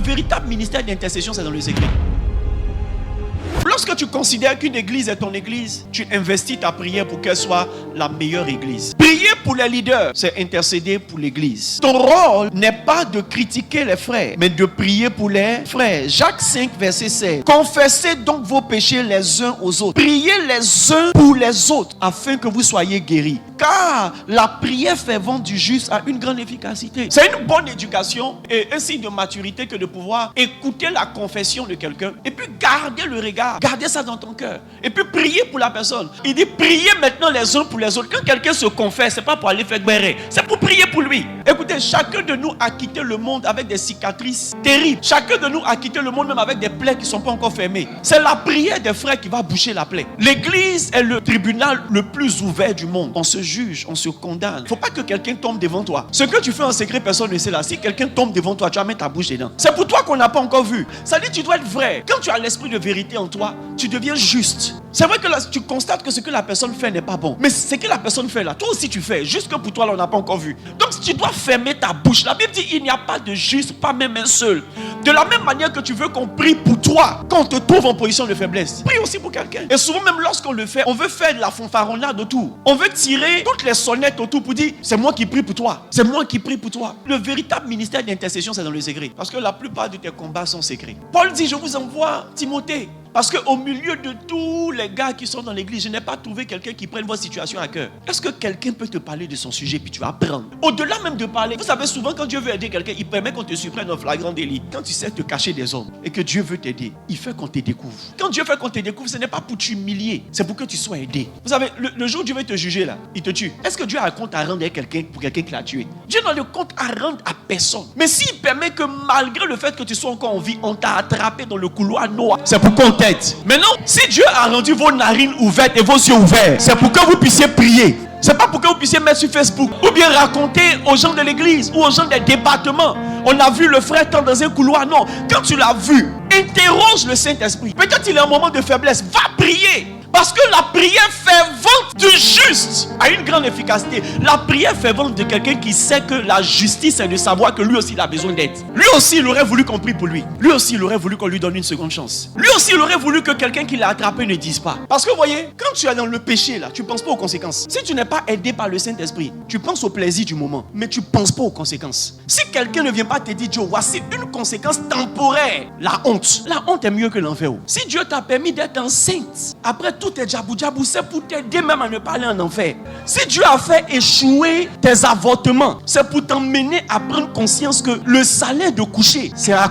véritable ministère d'intercession, c'est dans le secret. Lorsque tu considères qu'une église est ton église, tu investis ta prière pour qu'elle soit la meilleure église. Prier pour les leaders, c'est intercéder pour l'église. Ton rôle n'est pas de critiquer les frères, mais de prier pour les frères. Jacques 5, verset 16. Confessez donc vos péchés les uns aux autres. Priez les uns pour les autres, afin que vous soyez guéris. Car la prière fervente du juste a une grande efficacité. C'est une bonne éducation et un signe de maturité que de pouvoir écouter la confession de quelqu'un et puis garder le regard. Gardez ça dans ton cœur. Et puis priez pour la personne. Il dit priez maintenant les uns pour les autres. Quand quelqu'un se confesse, c'est pas pour aller faire guérir. C'est pour prier pour lui. Écoutez, chacun de nous a quitté le monde avec des cicatrices terribles. Chacun de nous a quitté le monde même avec des plaies qui ne sont pas encore fermées. C'est la prière des frères qui va boucher la plaie. L'église est le tribunal le plus ouvert du monde. On se juge, on se condamne. Il ne faut pas que quelqu'un tombe devant toi. Ce que tu fais en secret, personne ne sait là. Si quelqu'un tombe devant toi, tu vas mettre ta bouche dedans. C'est pour toi qu'on n'a pas encore vu. Ça dit, tu dois être vrai. Quand tu as l'esprit de vérité en toi, tu deviens juste. C'est vrai que là, tu constates que ce que la personne fait n'est pas bon. Mais ce que la personne fait là, toi aussi tu fais. Juste que pour toi, là, on n'a pas encore vu. Donc, tu dois fermer ta bouche. La Bible dit, il n'y a pas de juste, pas même un seul. De la même manière que tu veux qu'on prie pour toi, quand on te trouve en position de faiblesse, prie aussi pour quelqu'un. Et souvent, même lorsqu'on le fait, on veut faire de la fanfaronnade autour. On veut tirer toutes les sonnettes autour pour dire, c'est moi qui prie pour toi. C'est moi qui prie pour toi. Le véritable ministère d'intercession, c'est dans le secret. Parce que la plupart de tes combats sont secrets. Paul dit, je vous envoie Timothée. Parce qu'au milieu de tous les gars qui sont dans l'église, je n'ai pas trouvé quelqu'un qui prenne votre situation à cœur. Est-ce que quelqu'un peut te parler de son sujet puis tu vas apprendre? Au-delà même de parler, vous savez souvent quand Dieu veut aider quelqu'un, il permet qu'on te surprenne en flagrant délit. Quand tu sais te cacher des hommes et que Dieu veut t'aider, il fait qu'on te découvre. Quand Dieu fait qu'on te découvre, ce n'est pas pour t'humilier, c'est pour que tu sois aidé. Vous savez, le jour où Dieu veut te juger là, il te tue. Est-ce que Dieu a un compte à rendre à quelqu'un pour quelqu'un qui l'a tué? Dieu n'a le compte à rendre à personne. Mais s'il permet que malgré le fait que tu sois encore en vie, on t'a attrapé dans le couloir noir, c'est pour qu'on t'aide. Maintenant, si Dieu a rendu vos narines ouvertes et vos yeux ouverts, c'est pour que vous puissiez prier. C'est pas pour que vous puissiez mettre sur Facebook ou bien raconter aux gens de l'église ou aux gens des départements. On a vu le frère tant dans un couloir. Non, quand tu l'as vu, interroge le Saint-Esprit. Peut-être il est un moment de faiblesse. Va prier. Parce que la prière fervente du juste a une grande efficacité. La prière fervente de quelqu'un qui sait que la justice est de savoir que lui aussi il a besoin d'aide. Lui aussi il aurait voulu qu'on prie pour lui. Lui aussi il aurait voulu qu'on lui donne une seconde chance. Lui aussi il aurait voulu que quelqu'un qui l'a attrapé ne dise pas. Parce que vous voyez, quand tu es dans le péché là, tu ne penses pas aux conséquences. Si tu n'es pas aidé par le Saint-Esprit, tu penses au plaisir du moment, mais tu ne penses pas aux conséquences. Si quelqu'un ne vient pas te dire, Dieu, voici une conséquence temporaire, la honte. La honte est mieux que l'enfer. Si Dieu t'a permis d'être enceinte, après tout est djabou, c'est pour t'aider même à ne pas aller en enfer. Si Dieu a fait échouer tes avortements, c'est pour t'emmener à prendre conscience que le salaire de coucher, c'est à